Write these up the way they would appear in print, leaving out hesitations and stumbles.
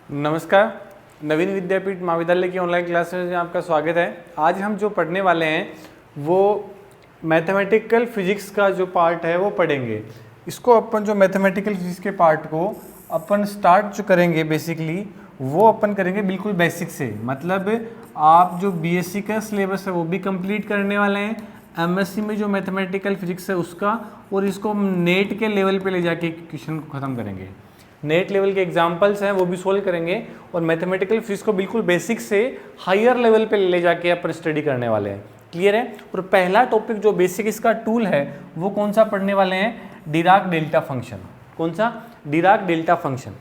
नमस्कार, नवीन विद्यापीठ महाविद्यालय की ऑनलाइन क्लासेस में आपका स्वागत है। आज हम जो पढ़ने वाले हैं वो मैथमेटिकल फिजिक्स का जो पार्ट है वो पढ़ेंगे। इसको अपन जो मैथमेटिकल फिजिक्स के पार्ट को अपन स्टार्ट जो करेंगे बेसिकली वो अपन करेंगे बिल्कुल बेसिक से। मतलब आप जो बीएससी का सिलेबस है वो भी कंप्लीट करने वाले हैं, एमएससी में जो मैथमेटिकल फिजिक्स है उसका, और इसको हम नेट के लेवल पे ले जाके क्वेश्चन को ख़त्म करेंगे। नेट लेवल के एग्जाम्पल्स हैं वो भी सोल्व करेंगे और मैथमेटिकल फिजिक्स को बिल्कुल बेसिक से हायर लेवल पे ले जाके अपन स्टडी करने वाले हैं। क्लियर है? और पहला टॉपिक जो बेसिक इसका टूल है वो कौन सा पढ़ने वाले हैं? Dirac delta function. कौन सा? Dirac delta function.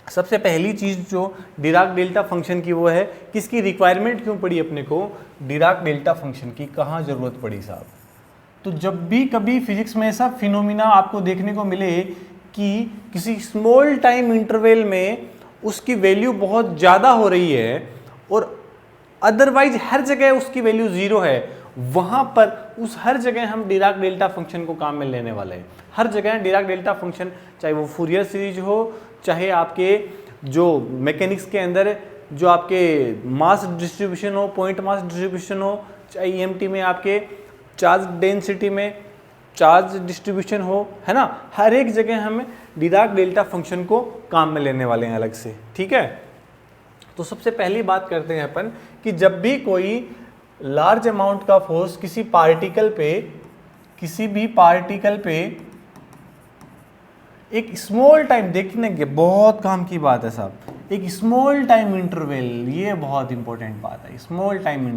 सबसे पहली चीज़ जो डिराक डेल्टा फंक्शन की वो है कि इसकी रिक्वायरमेंट क्यों पड़ी अपने को डिराक डेल्टा फंक्शन की, कहाँ ज़रूरत पड़ी साहब? तो जब भी कभी फिजिक्स में ऐसा फिनोमिना आपको देखने को मिले कि किसी स्मॉल टाइम इंटरवल में उसकी वैल्यू बहुत ज़्यादा हो रही है और अदरवाइज हर जगह उसकी वैल्यू ज़ीरो है, वहाँ पर उस हर जगह हम डिराक डेल्टा फंक्शन को काम में लेने वाले हैं। हर जगह डिराक डेल्टा फंक्शन, चाहे वो फूरियर सीरीज हो, चाहे आपके जो मैकेनिक्स के अंदर जो आपके मास डिस्ट्रीब्यूशन हो, पॉइंट मास डिस्ट्रीब्यूशन हो, चाहे ईएमटी में आपके चार्ज डेंसिटी में चार्ज डिस्ट्रीब्यूशन हो, है ना, हर एक जगह हम डिराक डेल्टा फंक्शन को काम में लेने वाले हैं अलग से। ठीक है, तो सबसे पहली बात करते हैं अपन कि जब भी कोई लार्ज अमाउंट का फोर्स किसी भी पार्टिकल पे एक स्मॉल टाइम, देखने के बहुत काम की बात है साहब, एक स्मॉल टाइम इंटरवल, ये बहुत इंपॉर्टेंट बात है। स्मॉल टाइम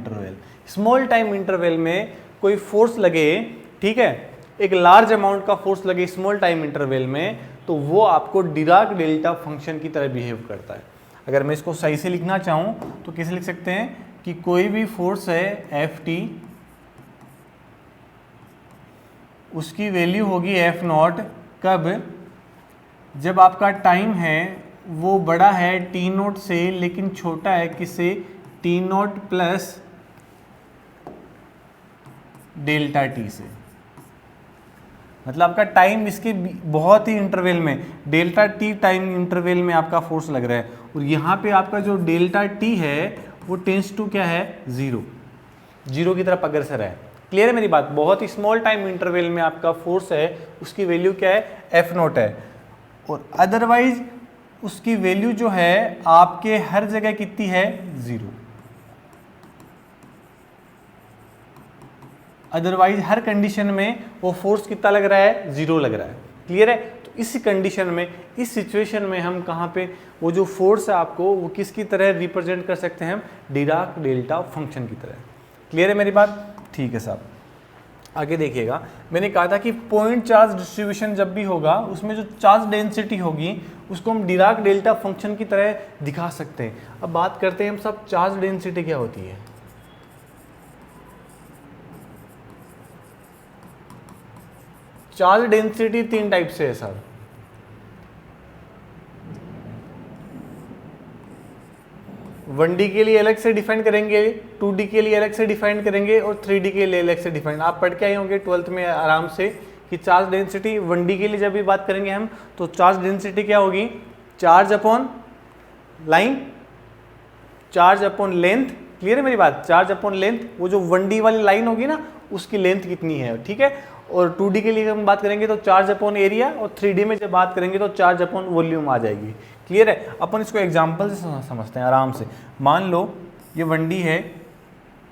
इंटरवल में कोई फोर्स लगे, ठीक है, एक लार्ज अमाउंट का फोर्स लगे स्मॉल टाइम इंटरवल में, तो वो आपको डिराक डेल्टा फंक्शन की तरह बिहेव करता है। अगर मैं इसको सही से लिखना चाहूँ तो कैसे लिख सकते हैं कि कोई भी फोर्स है एफ टी, उसकी वैल्यू होगी एफ नॉट। कब? जब आपका टाइम है वो बड़ा है टी नॉट से लेकिन छोटा है किससे? T not plus delta T से। मतलब आपका टाइम इसके बहुत ही इंटरवल में, डेल्टा टी टाइम इंटरवल में आपका फोर्स लग रहा है, और यहाँ पे आपका जो डेल्टा टी है वो टेंस टू क्या है? जीरो की तरफ अग्रसर है। क्लियर है मेरी बात? बहुत ही स्मॉल टाइम इंटरवल में आपका फोर्स है, उसकी वैल्यू क्या है? एफ नॉट है, और अदरवाइज उसकी वैल्यू जो है आपके हर जगह कितनी है? जीरो। अदरवाइज हर कंडीशन में वो फोर्स कितना लग रहा है? जीरो लग रहा है। क्लियर है? तो इस कंडीशन में, इस सिचुएशन में हम कहाँ पे वो जो फोर्स है आपको वो किसकी तरह रिप्रेजेंट कर सकते हैं? हम डिराक डेल्टा फंक्शन की तरह। क्लियर है मेरी बात? ठीक है साहब, आगे देखिएगा। मैंने कहा था कि पॉइंट चार्ज डिस्ट्रीब्यूशन जब भी होगा उसमें जो चार्ज डेंसिटी होगी उसको हम डिराक डेल्टा फंक्शन की तरह दिखा सकते हैं। अब बात करते हैं हम सब, चार्ज डेंसिटी क्या होती है? चार्ज डेंसिटी तीन टाइप से है सर। वन डी के लिए अलग से डिफाइन करेंगे, 2D के लिए अलग से डिफाइन करेंगे, और 3D के लिए अलग से डिफाइन। आप पढ़ के आए होंगे 12th में आराम से कि चार्ज डेंसिटी 1D के लिए जब भी बात करेंगे हम, तो चार्ज डेंसिटी क्या होगी? Charge upon line, charge upon length. Clear है मेरी बात? चार्ज अपॉन लेंथ, वो जो 1D वाली लाइन होगी ना उसकी लेंथ कितनी है। ठीक है, और 2D के लिए हम बात करेंगे तो चार्ज अपॉन एरिया, और 3D में जब बात करेंगे तो चार्ज अपॉन वॉल्यूम आ जाएगी। क्लियर है? अपन इसको एग्जांपल से समझते हैं आराम से। मान लो ये 1D है,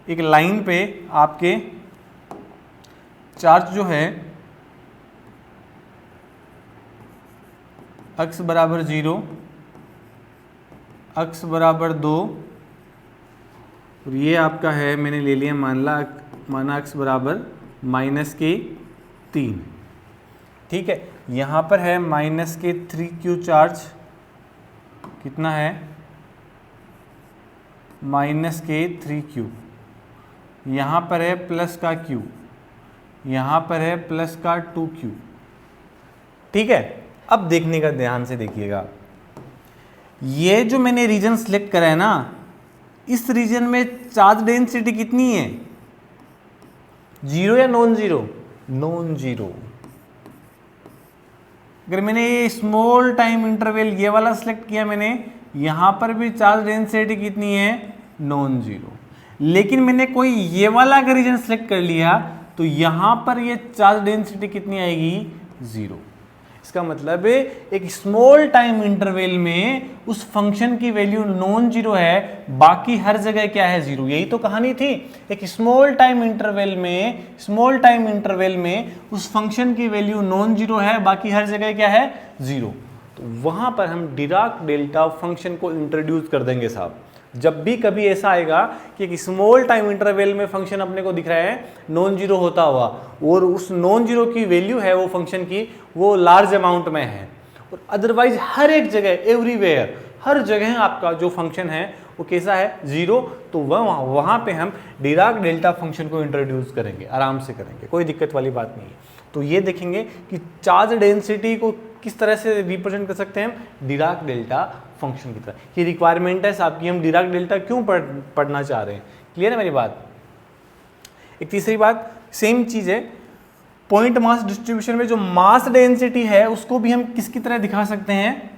एक लाइन पे आपके चार्ज जो है अक्स बराबर 0, अक्स बराबर 2, और ये आपका है, मैंने ले लिया माना अक्स बराबर -3। ठीक है, यहाँ पर है -3Q चार्ज, कितना है? -3Q। यहाँ पर है प्लस का Q, यहाँ पर है प्लस का 2Q। ठीक है, अब देखने का ध्यान से देखिएगा, ये जो मैंने रीजन सिलेक्ट करा है ना, इस रीजन में चार्ज डेंसिटी कितनी है? जीरो या नॉन जीरो? Non zero. अगर मैंने ये स्मॉल टाइम इंटरवल ये वाला सिलेक्ट किया मैंने, यहाँ पर भी चार्ज डेंसिटी कितनी है, नॉन जीरो। लेकिन मैंने कोई ये वाला अगर रीजन सेलेक्ट कर लिया तो यहाँ पर ये चार्ज डेंसिटी कितनी आएगी, जीरो। इसका मतलब है एक स्मॉल टाइम इंटरवल में उस फंक्शन की वैल्यू नॉन जीरो है, बाकी हर जगह क्या है, जीरो। यही तो कहानी थी, एक स्मॉल टाइम इंटरवल में उस फंक्शन की वैल्यू नॉन जीरो है, बाकी हर जगह क्या है, जीरो। तो वहां पर हम डिराक डेल्टा फंक्शन को इंट्रोड्यूस कर देंगे साहब। जब भी कभी ऐसा आएगा कि एक स्मॉल टाइम इंटरवल में फंक्शन अपने को दिख रहा है नॉन जीरो होता हुआ, और उस नॉन जीरो की वैल्यू है वो फंक्शन की, वो लार्ज अमाउंट में है, और अदरवाइज हर एक जगह, एवरीवेयर, हर जगह आपका जो फंक्शन है वो कैसा है, जीरो, तो वहाँ पे हम डिराक डेल्टा फंक्शन को इंट्रोड्यूस करेंगे, आराम से करेंगे, कोई दिक्कत वाली बात नहीं है। तो ये देखेंगे कि चार्ज डेंसिटी को किस तरह से रिप्रेजेंट कर सकते हैं, डिराक डेल्टा फंक्शन की तरह। ये रिक्वायरमेंट है साहब कि हम डिराक डेल्टा क्यों पढ़ना चाह रहे हैं। क्लियर है मेरी बात। एक तीसरी बात, सेम चीज़ है, पॉइंट मास डिस्ट्रीब्यूशन में जो मास डेंसिटी है उसको भी हम किसकी तरह दिखा सकते हैं,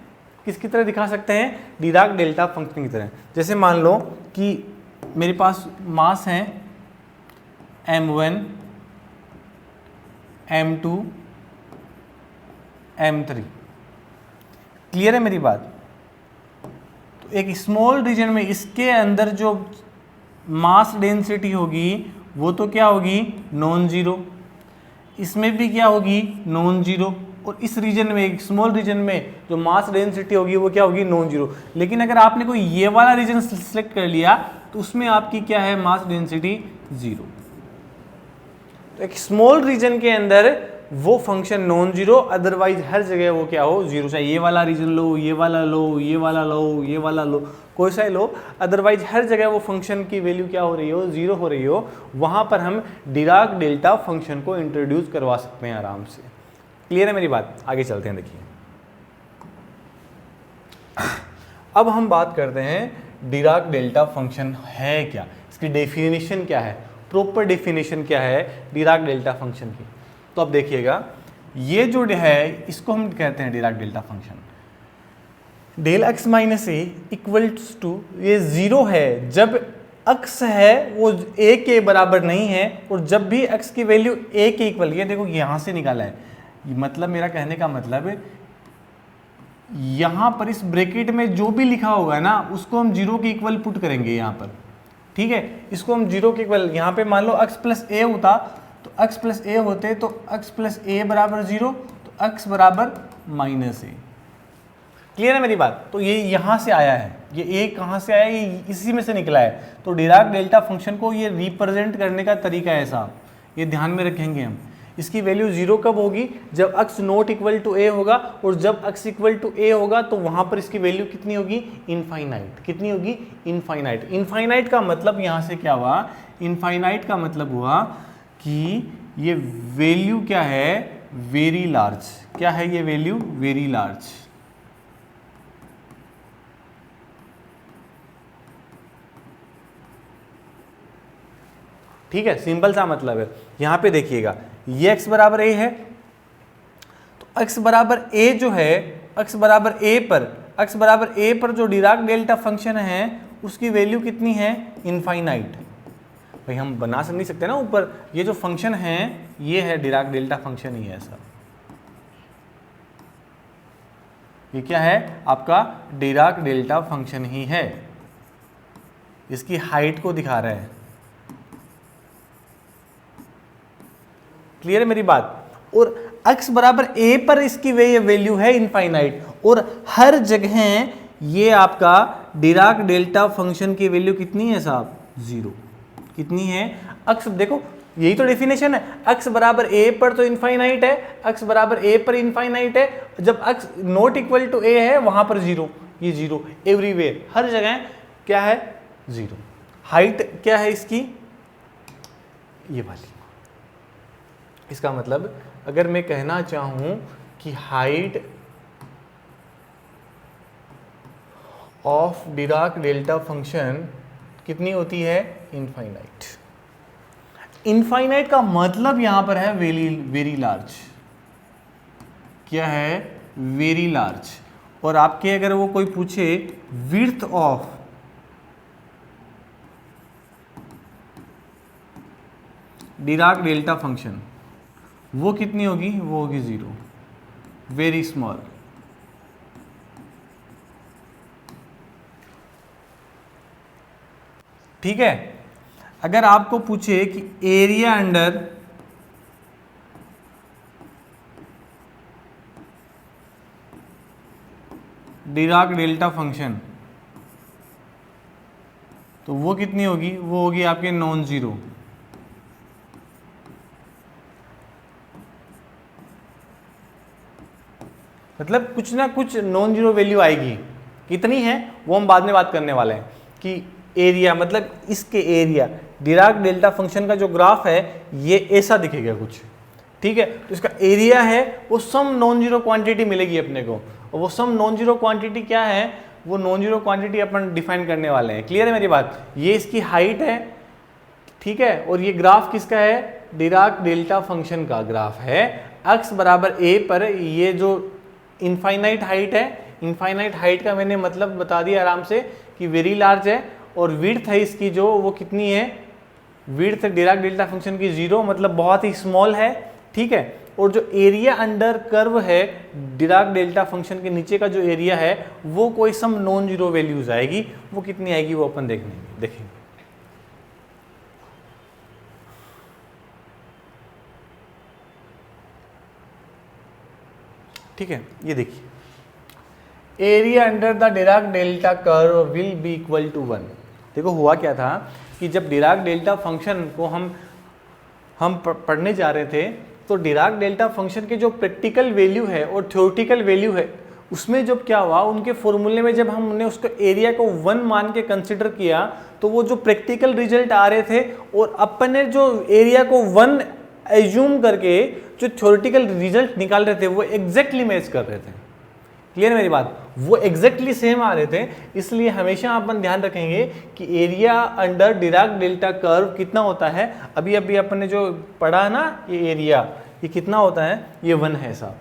किसकी तरह दिखा सकते हैं, डिराक डेल्टा फंक्शन की तरह। जैसे मान लो कि मेरे पास मास है m1, m2, m3। क्लियर है मेरी बात। तो एक स्मॉल रीजन में इसके अंदर जो मास डेंसिटी होगी वो तो क्या होगी, नॉन जीरो। इसमें भी क्या होगी, नॉन जीरो। और इस रीजन में, एक स्मॉल रीजन में जो मास डेंसिटी होगी वो क्या होगी, नॉन जीरो। लेकिन अगर आपने कोई ये वाला रीजन सिलेक्ट कर लिया तो उसमें आपकी क्या है, मास डेंसिटी जीरो। तो एक स्मॉल रीजन के अंदर वो फंक्शन नॉन जीरो, अदरवाइज हर जगह वो क्या हो, जीरो। चाहे ये वाला रीजन लो, ये वाला लो, ये वाला लो, ये वाला लो, कोई सा लो, अदरवाइज हर जगह वो फंक्शन की वैल्यू क्या हो रही हो, जीरो हो रही हो। वहां पर हम डिराक डेल्टा फंक्शन को इंट्रोड्यूस करवा सकते हैं आराम से। क्लियर है मेरी बात। आगे चलते हैं। देखिए अब हम बात करते हैं डिराक डेल्टा फंक्शन है क्या, इसकी डेफिनेशन क्या है, प्रॉपर डेफिनेशन क्या है डिराक डेल्टा फंक्शन की। तो अब देखिएगा, ये जो है इसको हम कहते हैं Dirac delta function. Del x minus a equals to, ये जीरो है जब एक्स है वो ए के बराबर नहीं है, और जब भी एक्स की वैल्यू ए के इक्वल, ये देखो यहां से निकाला है, मतलब मेरा कहने का मतलब यहां पर इस ब्रैकेट में जो भी लिखा होगा ना उसको हम जीरो के इक्वल पुट करेंगे यहां पर, ठीक है। इसको हम जीरो के इक्वल, यहां पे मान लो x प्लस ए होता तो x प्लस ए होते तो x प्लस ए बराबर जीरो, तो x बराबर माइनस ए। क्लियर है मेरी बात। तो ये यहां से आया है, ये ए कहां से आया, ये इसी में से निकला है। तो डिराक डेल्टा फंक्शन को ये रिप्रेजेंट करने का तरीका है साहब, ये ध्यान में रखेंगे हम। इसकी वैल्यू जीरो कब होगी, जब x नॉट इक्वल टू ए होगा, और जब x इक्वल टू ए होगा तो वहां पर इसकी वैल्यू कितनी होगी, इनफाइनाइट। कितनी होगी, इनफाइनाइट। इनफाइनाइट का मतलब यहां से क्या हुआ, इनफाइनाइट का मतलब हुआ कि ये वैल्यू क्या है, वेरी लार्ज। क्या है ये वैल्यू, वेरी लार्ज। ठीक है, सिंपल सा मतलब है। यहां पे देखिएगा, ये x बराबर a है, तो x बराबर a जो है, x बराबर a पर जो डिराक डेल्टा फंक्शन है उसकी वैल्यू कितनी है, इनफाइनाइट। भाई हम बना नहीं सकते ना ऊपर, ये जो फंक्शन है ये है डिराक डेल्टा फंक्शन ही है सर। ये क्या है आपका, डिराक डेल्टा फंक्शन ही है। इसकी हाइट को दिखा रहा है। क्लियर है मेरी बात। और x बराबर a पर इसकी वैल्यू है इनफाइनाइट, और हर जगह ये आपका डिराक डेल्टा फंक्शन की वैल्यू कितनी है साहब, जीरो। कितनी है, x देखो यही तो डेफिनेशन है, x बराबर a पर तो इनफाइनाइट है, x बराबर a पर इनफाइनाइट है, जब x not equal to a है वहां पर जीरो। ये जीरो एवरीवेयर, हर जगह क्या है, जीरो। हाइट क्या है इसकी, ये वाली। इसका मतलब अगर मैं कहना चाहूं कि height of Dirac delta function कितनी होती है, इनफाइनाइट। इनफाइनाइट का मतलब यहां पर है वेरी लार्ज। क्या है, वेरी लार्ज। और आपके अगर वो कोई पूछे width of Dirac delta function, वो कितनी होगी? वो होगी 0, वेरी स्मॉल। ठीक है। अगर आपको पूछे कि area under Dirac delta function, तो वो कितनी होगी? वो होगी आपके नॉन जीरो। मतलब कुछ ना कुछ नॉन जीरो वैल्यू आएगी, कितनी है वो हम बाद में बात करने वाले हैं। कि एरिया मतलब इसके एरिया, डिराक डेल्टा फंक्शन का जो ग्राफ है ये ऐसा दिखेगा कुछ, ठीक है। तो इसका एरिया है वो सम नॉन जीरो क्वांटिटी मिलेगी अपने को, और वो सम नॉन जीरो क्वांटिटी क्या है? वो नॉन जीरो क्वांटिटी अपन डिफाइन करने वाले हैं। क्लियर है मेरी बात? ये इसकी हाइट है, ठीक है, और ये ग्राफ किसका है? डिराक डेल्टा फंक्शन का ग्राफ है। x बराबर a पर ये जो इनफाइनाइट हाइट है, इनफाइनाइट हाइट का मैंने मतलब बता दिया आराम से कि वेरी लार्ज है, और विड्थ है इसकी जो वो कितनी है? विड्थ डिराक डेल्टा फंक्शन की 0, मतलब बहुत ही स्मॉल है, ठीक है। और जो एरिया अंडर कर्व है डिराक डेल्टा फंक्शन के नीचे का जो एरिया है वो कोई सम नॉन जीरो वैल्यूज आएगी, वो कितनी आएगी वो अपन देखेंगे। ठीक है, ये देखिए area under the Dirac delta curve will be equal to 1। देखो हुआ क्या था कि जब डिराक डेल्टा फंक्शन को हम पढ़ने जा रहे थे, तो डिराक डेल्टा फंक्शन के जो प्रैक्टिकल वैल्यू है और थ्योरेटिकल वैल्यू है उसमें जब क्या हुआ, उनके फॉर्मूले में जब हमने उसको एरिया को 1 मान के कंसिडर किया, तो वो जो प्रैक्टिकल रिजल्ट आ रहे थे और अपन ने जो एरिया को 1 एज्यूम करके जो थ्योरेटिकल रिजल्ट निकाल रहे थे वो एग्जैक्टली मैच कर रहे थे। क्लियर मेरी बात? वो एग्जैक्टली सेम आ रहे थे। इसलिए हमेशा अपन ध्यान रखेंगे कि area under Dirac delta curve कितना होता है। अभी अपन ने जो पढ़ा ना, ये एरिया ये कितना होता है? ये 1 है साहब।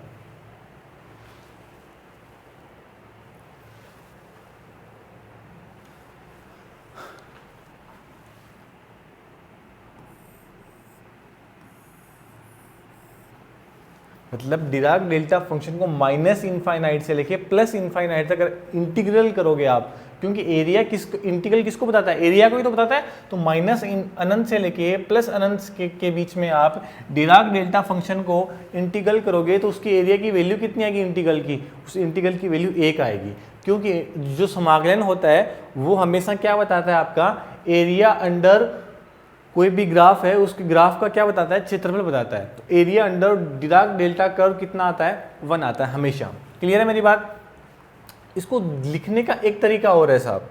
मतलब डिराक डेल्टा फंक्शन को माइनस इनफाइनाइट से लेके प्लस इनफाइनाइट तक अगर इंटीग्रल करोगे आप, क्योंकि एरिया इंटीग्रल किसको बताता है? एरिया को ही तो बताता है। तो माइनस अनंत से लेके प्लस अनंत के बीच में आप डिराक डेल्टा फंक्शन को इंटीग्रल करोगे तो उसकी एरिया की वैल्यू कितनी आएगी इंटीग्रल की? उस इंटीग्रल की वैल्यू 1 आएगी, क्योंकि जो समाकलन होता है वो हमेशा क्या बताता है? आपका एरिया अंडर कोई भी ग्राफ है उसके ग्राफ का क्या बताता है? क्षेत्रफल बताता है। तो area under Dirac delta curve कितना आता है? 1 आता है हमेशा। क्लियर है मेरी बात? इसको लिखने का एक तरीका और है साहब,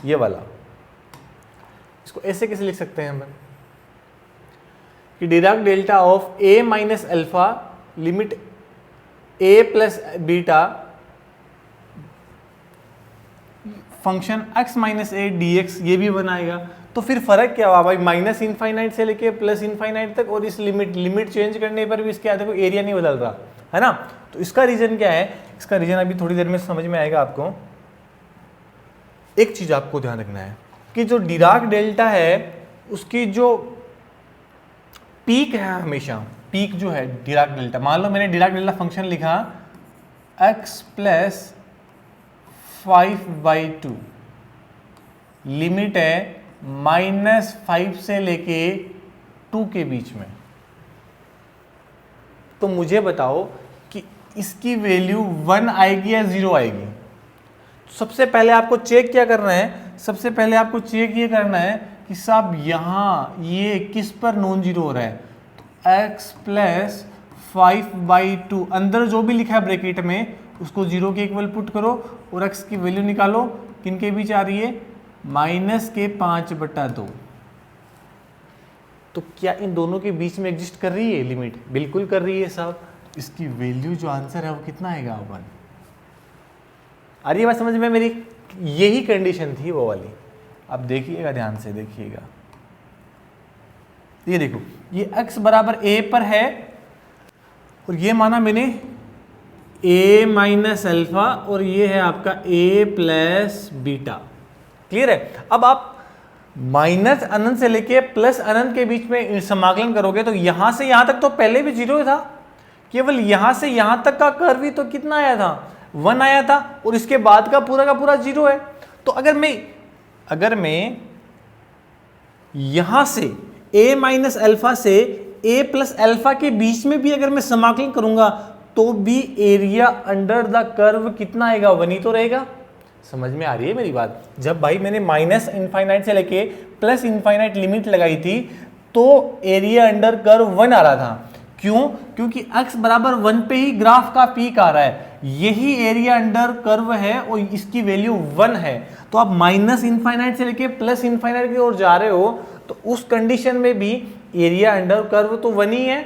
ये वाला। इसको ऐसे कैसे लिख सकते हैं हम कि Dirac delta of a minus alpha limit a plus beta function x minus A dx, ये भी बनाएगा। तो फिर फर्क क्या हुआ भाई? माइनस इनफाइनाइट से लेके प्लस इनफाइनाइट तक, और इस लिमिट चेंज करने पर भी इसके देखो एरिया नहीं बदल रहा है ना। तो इसका रीजन क्या है? इसका रीजन अभी थोड़ी देर में समझ में आएगा आपको। एक चीज आपको ध्यान रखना है कि जो डिराक डेल्टा है उसकी जो पीक है, हमेशा पीक जो है डिराक डेल्टा, मान लो मैंने डिराक डेल्टा फंक्शन लिखा x प्लस 5/2, लिमिट है -5 से लेके 2 के बीच में। तो मुझे बताओ कि इसकी वैल्यू 1 आएगी या 0 आएगी? सबसे पहले आपको चेक क्या करना है? सबसे पहले आपको चेक ये करना है कि साहब यहाँ ये किस पर नॉन जीरो हो रहा है? तो x प्लस 5/2 अंदर जो भी लिखा है ब्रैकेट में उसको 0 के इक्वल पुट करो और x की वैल्यू निकालो। किन के बीच आ रही है? -5/2। तो क्या इन दोनों के बीच में एग्जिस्ट कर रही है लिमिट? बिल्कुल कर रही है साहब। इसकी वैल्यू जो आंसर है वो कितना आएगा? 1। आ रही है बात समझ में मेरी? यही कंडीशन थी वो वाली। अब देखिएगा, ध्यान से देखिएगा, ये देखो ये x बराबर a पर है और ये माना मैंने ए माइनस अल्फा और ये है आपका ए प्लस बीटा। क्लियर है? अब आप माइनस अनंत से लेके प्लस अनंत के बीच में समाकलन करोगे तो यहां से यहां तक तो पहले भी जीरो था, केवल यहां से यहां तक का कर्व ही तो कितना आया था, 1 आया था, और इसके बाद का पूरा जीरो है। तो अगर मैं यहां से a माइनस अल्फा से a प्लस अल्फा के बीच में भी अगर मैं समाकलन करूंगा तो भी एरिया अंडर द कर्व कितना आएगा, 1 ही तो रहेगा। समझ में आ रही है मेरी बात? जब भाई मैंने माइनस इनफाइनाइट से लेके प्लस इनफाइनाइट लिमिट लगाई थी तो एरिया अंडर कर्व 1 आ रहा था। क्यों? क्योंकि x बराबर 1 पे ही ग्राफ का पीक आ रहा है, यही एरिया अंडर कर्व है और इसकी वैल्यू 1 है। तो आप माइनस इनफाइनाइट से लेके प्लस इनफाइनाइट की ओर जा रहे हो तो उस कंडीशन में भी एरिया अंडर कर्व तो 1 ही है,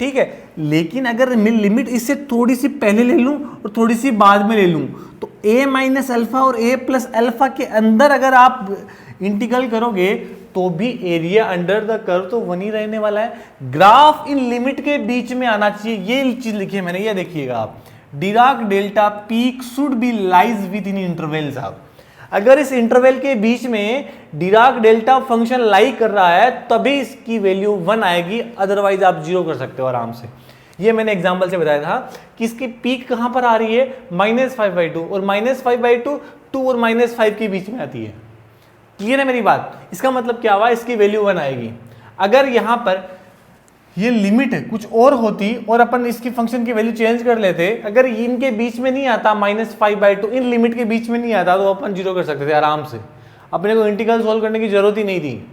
ठीक है। लेकिन अगर मैं लिमिट इससे थोड़ी सी पहले ले लूं और थोड़ी सी बाद में ले लूं तो a माइनस अल्फा और a प्लस अल्फा के अंदर अगर आप इंटीग्रल करोगे तो भी एरिया अंडर द कर्व तो 1 ही रहने वाला है। ग्राफ इन लिमिट के बीच में आना चाहिए, ये चीज लिखी है मैंने, ये देखिएगा आप, Dirac delta peak should be lies with in interval. साहब अगर इस इंटरवल के बीच में डिराक डेल्टा फंक्शन लाई कर रहा है तभी इसकी वैल्यू 1 आएगी, अदरवाइज आप 0 कर सकते हो आराम से। ये मैंने एग्जांपल से बताया था कि इसकी पीक कहां पर आ रही है, -5/2, और -5/2 2 और -5 के बीच में आती है। क्लियर है मेरी बात? इसका मतलब क्या हुआ, इसकी वैल्यू 1 आएगी। अगर यहां पर ये लिमिट कुछ और होती और अपन इसकी फंक्शन की वैल्यू चेंज कर लेते, अगर इनके बीच में नहीं आता -5/2, इन लिमिट के बीच में नहीं आता तो अपन 0 कर सकते थे आराम से। अपने को इंटीग्रल सोल्व करने की जरूरत ही नहीं थी।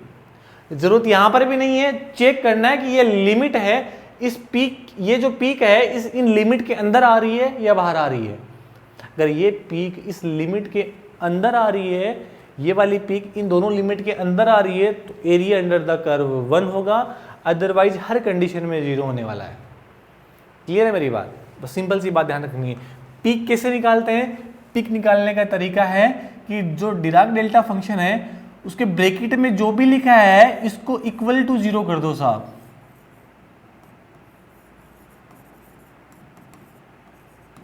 जरूरत यहां पर भी नहीं है, चेक करना है कि ये लिमिट है, इस पीक, ये जो पीक है इस इन लिमिट के अंदर आ रही है या बाहर आ रही है। अगर ये पीक इस लिमिट के अंदर आ रही है, ये वाली पीक इन दोनों लिमिट के अंदर आ रही है तो एरिया अंडर द कर्व 1 होगा, अदरवाइज हर कंडीशन में 0 होने वाला है। क्लियर है मेरी बात? बस सिंपल सी बात ध्यान रखनी है। पीक कैसे निकालते हैं? पीक निकालने का तरीका है कि जो डिराक डेल्टा फंक्शन है उसके ब्रैकेट में जो भी लिखा है इसको इक्वल टू 0 कर दो साहब।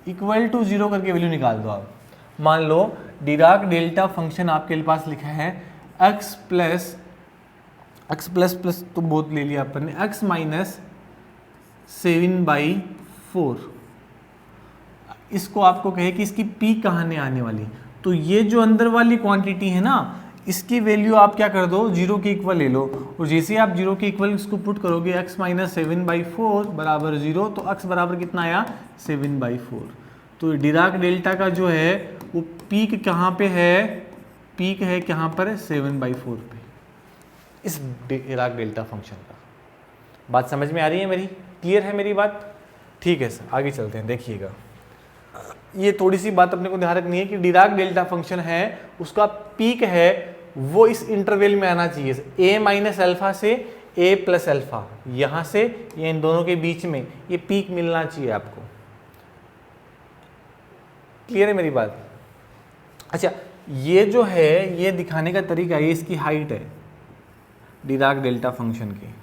इक्वल टू 0 करके वैल्यू निकाल दो आप। मान लो डिराक डेल्टा फंक्शन आपके पास लिखा है x प्लस तो बहुत ले लिया अपन ने, x माइनस 7/4। इसको आपको कहे कि इसकी पीक कहाँ ने आने वाली, तो ये जो अंदर वाली क्वांटिटी है ना इसकी वैल्यू आप क्या कर दो, 0 के इक्वल ले लो, और जैसे आप 0 के इक्वल इसको पुट करोगे x माइनस 7/4 बराबर 0, तो x बराबर कितना आया, 7/4। तो डिराक डेल्टा का जो है वो पीक कहाँ पे है, पीक है कहाँ पर, 7/4 पे, इस डिराक डेल्टा फंक्शन का। बात समझ में आ रही है मेरी? क्लियर है मेरी बात? ठीक है सर, आगे चलते हैं। देखिएगा ये थोड़ी सी बात अपने को ध्यान रखनी है कि डिराक डेल्टा फंक्शन है उसका पीक है वो इस इंटरवल में आना चाहिए, a माइनस अल्फा से a प्लस अल्फा, यहां से ये इन दोनों के बीच में ये पीक मिलना चाहिए आपको। क्लियर है मेरी बात? अच्छा, ये जो है ये दिखाने का तरीका, ये इसकी हाइट है डिराक डेल्टा फंक्शन की,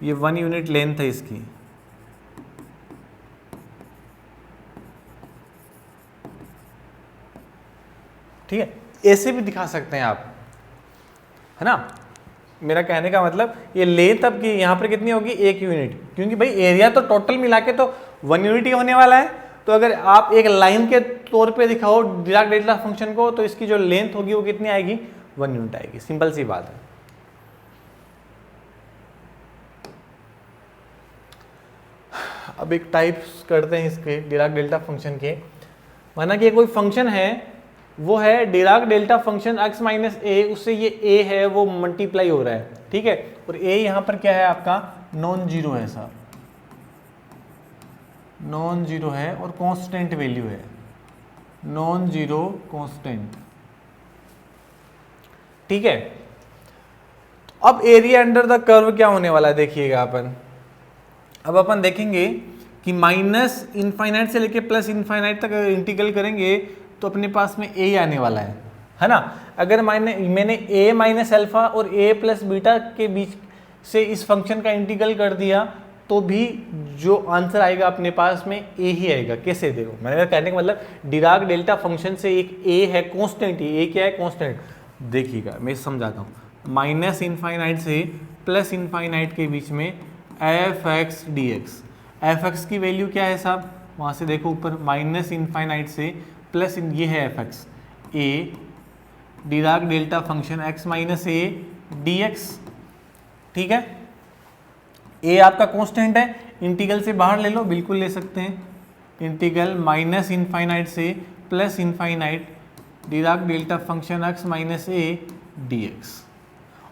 ये 1 यूनिट लेंथ है इसकी। ठीक है, ऐसे भी दिखा सकते हैं आप, है ना। मेरा कहने का मतलब ये लेंथ अब की यहाँ पर कितनी होगी, 1 यूनिट, क्योंकि भाई एरिया तो टोटल मिला के तो 1 यूनिट ही होने वाला है। तो अगर आप एक लाइन के तौर पे दिखाओ डिराक डेल्टा फंक्शन को तो इसकी जो लेंथ होगी वो कितनी आएगी, 1 यूनिट आएगी। सिंपल सी बात है। अब एक टाइप्स करते हैं इसके डिराक डेल्टा फंक्शन के। माना कि कोई फंक्शन है, वो है Dirac delta function x minus A, उससे ये a है वो मल्टीप्लाई हो रहा है, ठीक है, और a यहाँ पर क्या है आपका, नॉन जीरो है साहब, नॉन जीरो है और कांस्टेंट वैल्यू है, नॉन जीरो कांस्टेंट, ठीक है। अब एरिया अंडर द कर्व क्या होने वाला है, देखिएगा अपन। अब अपन देखेंगे कि माइनस इनफाइनाइट से लेके प्लस इनफाइनाइट तक इंटीग्रल करेंगे तो अपने पास में a आने वाला है ना। अगर मैंने a माइनस अल्फा और a प्लस बीटा के बीच से इस फंक्शन का इंटीग्रल कर दिया तो भी जो आंसर आएगा अपने पास में ए ही आएगा। कैसे? देखो मैंने कहने का मतलब डिराक डेल्टा फंक्शन से एक ए है कांस्टेंट, ए क्या है? कांस्टेंट। देखिएगा मैं समझाता हूँ, माइनस इनफाइनाइट से प्लस इनफाइनाइट के बीच में F x D x. F x की वैल्यू क्या है साहब? वहाँ से देखो ऊपर, माइनस इनफाइनाइट से प्लस ये है F x, A Dirac delta function x minus A D x. ठीक है, ए आपका कांस्टेंट है, इंटीग्रल से बाहर ले लो, बिल्कुल ले सकते हैं। इंटीग्रल माइनस इनफाइनाइट से plus infinite Dirac delta function x minus A D x.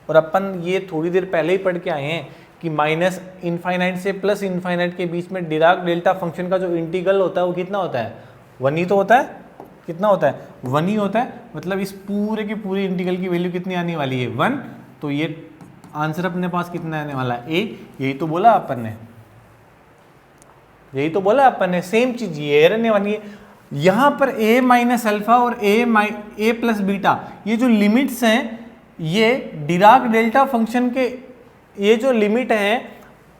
और अपन ये थोड़ी देर पहले ही पढ़ के आए हैं कि माइनस इनफाइनाइट से प्लस इनफाइनाइट के बीच में डिराक डेल्टा फंक्शन का जो इंटीग्रल होता है वो कितना होता है? 1 ही तो होता है। कितना होता है? 1 ही होता है। मतलब इस पूरे की पूरी इंटीग्रल की वैल्यू कितनी आने वाली है? 1। तो ये आंसर अपने पास कितना आने वाला है? ए। यही तो बोला अपन ने, यही तो बोला अपन ने, सेम चीज ये रहने वाली है। यहां पर ए माइनस अल्फा और ए प्लस बीटा, ये जो लिमिट्स हैं, ये डिराक डेल्टा फंक्शन के ये जो लिमिट है,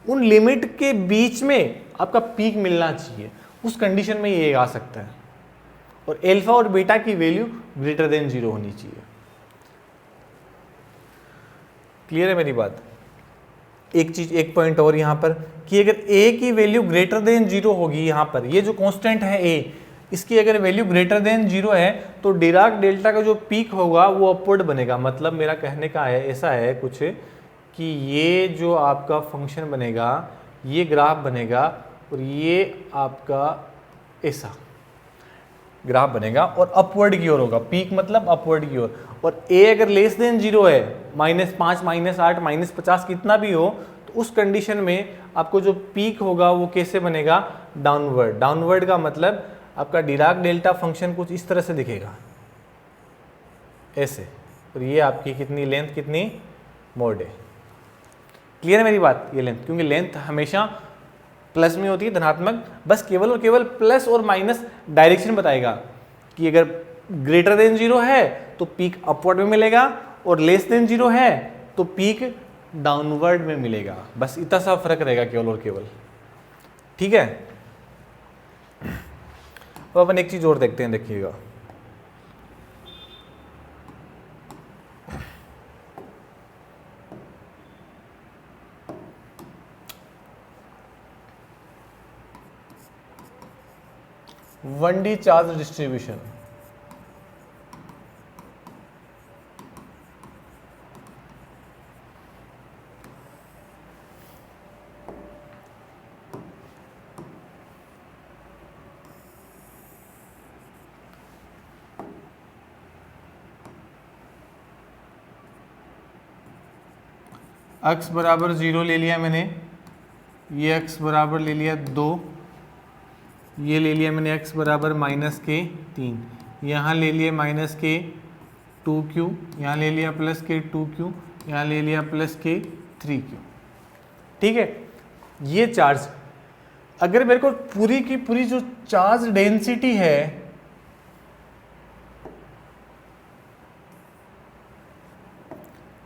उन लिमिट के बीच में आपका पीक मिलना चाहिए, उस कंडीशन में ये आ सकता है। और अल्फा और बीटा की वैल्यू ग्रेटर देन 0 होनी चाहिए। क्लियर है मेरी बात? एक चीज, एक पॉइंट और यहां पर, कि अगर a की वैल्यू ग्रेटर देन 0 होगी, यहां पर ये जो कांस्टेंट है a, इसकी अगर वैल्यू ग्रेटर देन 0 है तो डिराक डेल्टा का जो पीक होगा वो अपवर्ड बनेगा। मतलब मेरा कहने का है ऐसा है कुछ कि ये जो आपका फंक्शन बनेगा, ये ग्राफ बनेगा और ये आपका ऐसा ग्राफ बनेगा और अपवर्ड की ओर होगा, पीक मतलब अपवर्ड की ओर। और a अगर लेस देन 0 है, -5 -8 -50 कितना भी हो, तो उस कंडीशन में आपको जो पीक होगा वो कैसे बनेगा? डाउनवर्ड। डाउनवर्ड का मतलब आपका डिराक डेल्टा फंक्शन कुछ इस तरह से दिखेगा, ऐसे। और ये आपकी कितनी लेंथ, कितनी मोड है। क्लियर है मेरी बात? ये लेंथ, क्योंकि लेंथ हमेशा प्लस में होती है, धनात्मक, बस केवल और केवल प्लस और माइनस डायरेक्शन बताएगा कि अगर ग्रेटर देन 0 है तो पीक अपवर्ड में मिलेगा और लेस देन 0 है तो पीक डाउनवर्ड में मिलेगा। बस इतना सा फर्क रहेगा केवल और केवल। ठीक है, तो अपन एक चीज और देखते हैं, देखिएगा। One D charge distribution. x बराबर 0 ले लिया मैंने, ये x बराबर ले लिया 2, ये ले लिया मैंने x बराबर -k3, यहाँ ले लिया -k2q, यहाँ ले लिया +k2q, यहाँ ले लिया +k3q। ठीक है, ये चार्ज, अगर मेरे को पूरी की पूरी जो चार्ज डेंसिटी है,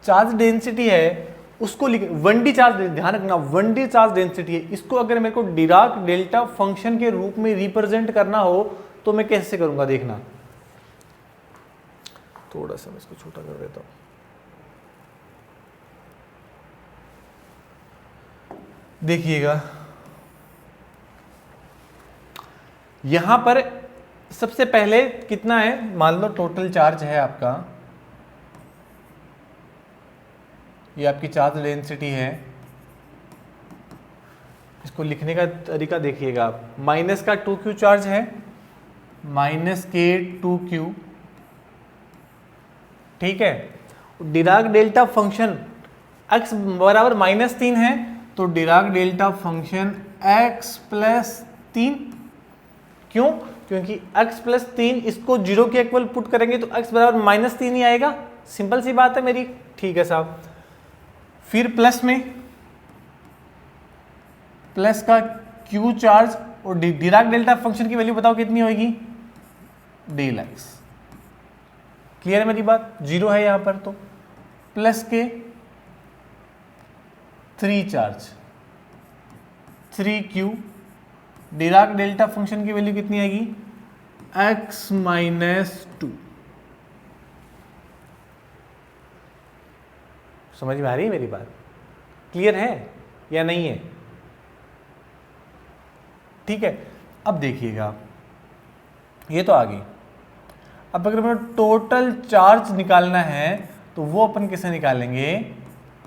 चार्ज डेंसिटी है उसको लिख, 1D चार्ज, ध्यान रखना 1D चार्ज डेंसिटी है, इसको अगर मेरे को डिराक डेल्टा फंक्शन के रूप में रिप्रेजेंट करना हो तो मैं कैसे करूंगा? देखना, थोड़ा सा मैं इसको छोटा कर देता हूं। देखिएगा, यहां पर सबसे पहले कितना है, मान लो टोटल चार्ज है आपका, ये आपकी चार्ज डेंसिटी है। इसको लिखने का तरीका देखिएगा आप, माइनस का 2q चार्ज है, -k2q। ठीक है, डिराक डेल्टा फंक्शन x बराबर -3 है तो डिराक डेल्टा फंक्शन x + 3। क्यों? क्योंकि x + 3 इसको 0 के इक्वल पुट करेंगे तो x बराबर -3 ही आएगा। सिंपल सी बात है मेरी। ठीक है साहब, फिर प्लस में प्लस का q चार्ज और डिराक डेल्टा फंक्शन की वैल्यू बताओ कितनी होगी? Δx। क्लियर है मेरी बात? 0 है यहां पर, तो प्लस के 3 charge 3q, Dirac delta function की वैल्यू कितनी आएगी, x माइनस 2। समझ में आ रही है मेरी बात, क्लियर है या नहीं है? ठीक है, अब देखिएगा ये तो आ गई। अब अगर हमें टोटल चार्ज निकालना है तो वो अपन कैसे निकालेंगे,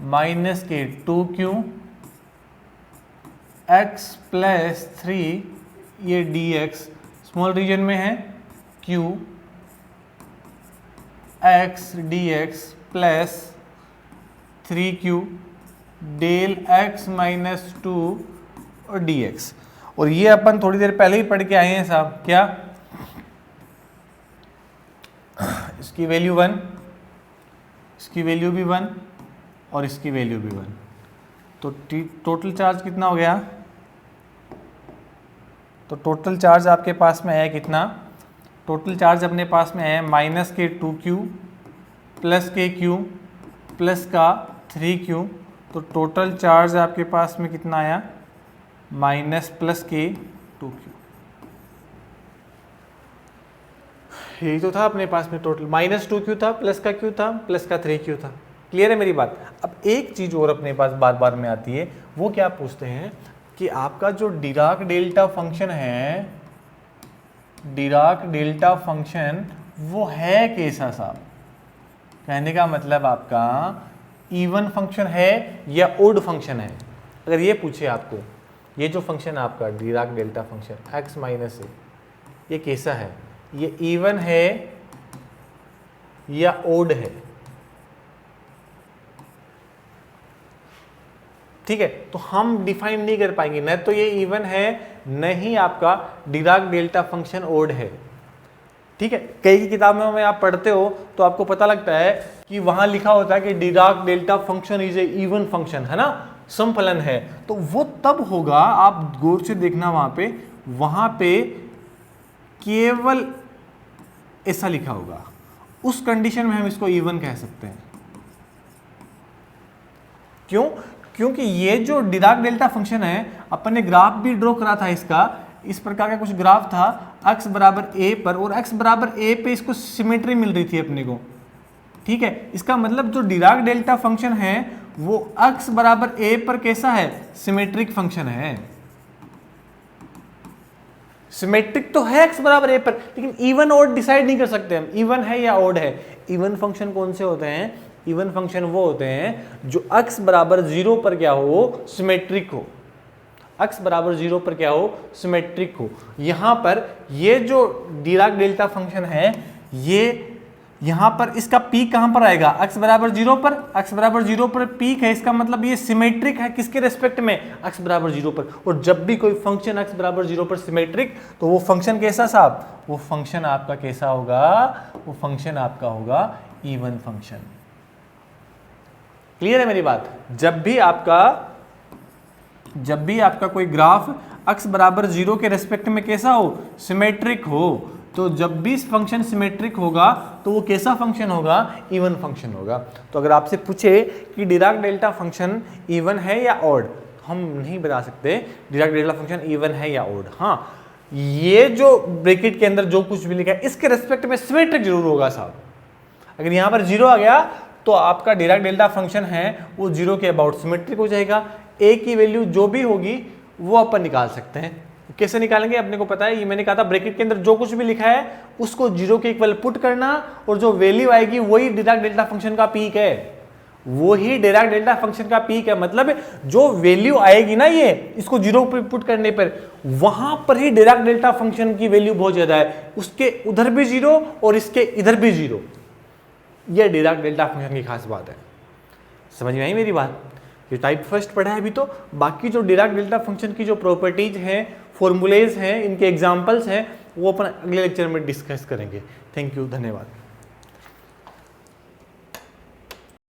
माइनस के 2q x प्लस 3, ये dx स्मॉल रीजन में है, q x dx plus 3q del x minus 2 और dx। और ये अपन थोड़ी देर पहले ही पढ़ के आए हैं साहब, क्या इसकी वैल्यू 1, इसकी वैल्यू भी 1 और इसकी वैल्यू भी 1। तो टोटल चार्ज कितना हो गया, तो टोटल चार्ज आपके पास में है कितना, टोटल चार्ज अपने पास में है माइनस के 2q प्लस के q प्लस का 3q। तो टोटल चार्ज आपके पास में कितना आया, माइनस प्लस के 2q। यही तो था अपने पास में, टोटल माइनस 2q था, प्लस का q था, प्लस का 3q था। क्लियर है मेरी बात? अब एक चीज और अपने पास बार बार में आती है, वो क्या पूछते हैं कि आपका जो डिराक डेल्टा फंक्शन है, डिराक डेल्टा फंक्शन वो है कैसा साहब? कहने का मतलब आपका इवन फंक्शन है या ओड फंक्शन है? अगर ये पूछे आपको, ये जो फंक्शन है आपका Dirac delta function x minus A, ये कैसा है, ये इवन है या ओड है? ठीक है, तो हम डिफाइन नहीं कर पाएंगे, न तो ये इवन है न ही आपका डिराक डेल्टा फंक्शन ओड है। ठीक है, कई की किताबों में आप पढ़ते हो तो आपको पता लगता है कि वहां लिखा होता है कि Dirac delta function is a even function, है ना, समफलन है। तो वो तब होगा, आप गौर से देखना वहां पे केवल ऐसा लिखा होगा, उस कंडीशन में हम इसको इवन कह सकते हैं। क्यों? क्योंकि ये जो डिराक डेल्टा फंक्शन है, अपन ने ग्राफ भी ड्रॉ करा था इसका, इस प्रकार का कुछ ग्राफ था x बराबर a पर, और x बराबर a पे इसको सिमेट्री मिल रही थी अपने को। ठीक है, इसका मतलब जो डिराक डेल्टा फंक्शन है वो x बराबर a पर कैसा है, सिमेट्रिक फंक्शन है। सिमेट्रिक तो है x बराबर a पर, लेकिन इवन ओड डिसाइड नहीं कर सकते हम, इवन है या ओड है। इवन फंक्शन कौन से होते हैं? इवन फंक्शन वो होते हैं जो x बराबर 0 पर क्या हो, सिमेट्रिक हो। x बराबर 0 पर क्या हो, सिमेट्रिक हो। यहां पर ये जो डिराक डेल्टा फंक्शन है, ये यहां पर इसका पीक कहां पर आएगा, x बराबर 0 पर। x बराबर 0 पर पीक है, इसका मतलब ये सिमेट्रिक है किसके रेस्पेक्ट में, x बराबर 0 पर। और जब भी कोई फंक्शन x बराबर 0 पर सिमेट्रिक, तो वो फंक्शन कैसा साहब, वो फंक्शन आपका कैसा होगा, वो फंक्शन आपका होगा इवन फंक्शन। क्लियर है मेरी बात? जब भी आपका कोई ग्राफ x बराबर 0 के रेस्पेक्ट में कैसा हो, सिमेट्रिक हो, तो जब भी फंक्शन सिमेट्रिक होगा तो वो कैसा फंक्शन होगा, इवन फंक्शन होगा। तो अगर आपसे पूछे कि डिराक डेल्टा फंक्शन इवन है या ऑड, हम नहीं बता सकते डिराक डेल्टा फंक्शन इवन है या ऑड। हाँ, ये जो ब्रैकेट के अंदर जो कुछ भी लिखा है इसके रेस्पेक्ट में सिमेट्रिक जरूर होगा साहब। अगर यहाँ पर 0 आ गया तो आपका डिराक डेल्टा फंक्शन है वो 0 के अबाउट सिमेट्रिक हो जाएगा। a की वैल्यू जो भी होगी वो अपन निकाल सकते हैं। कैसे निकालेंगे अपने को पता है, ये मैंने कहा था ब्रैकेट के अंदर जो कुछ भी लिखा है उसको 0 के इक्वल पुट करना, और जो वैल्यू आएगी वही डिराक डेल्टा फंक्शन का पीक है, वही डिराक डेल्टा फंक्शन का पीक है। मतलब जो वैल्यू आएगी ना, ये इसको 0 पे पुट करने पर वहां पर ही डिराक डेल्टा फंक्शन की वैल्यू बहुत ज्यादा है, उसके उधर भी 0 और इसके इधर भी 0। यह डिराक डेल्टा फंक्शन की खास बात है। समझ में आई मेरी बात? ये टाइप फर्स्ट पढ़ा है अभी, तो बाकी जो डिराक डेल्टा फंक्शन की जो प्रॉपर्टीज हैं, फॉर्मूलेज हैं, इनके एग्जांपल्स हैं, वो अपन अगले लेक्चर में डिस्कस करेंगे। थैंक यू, धन्यवाद।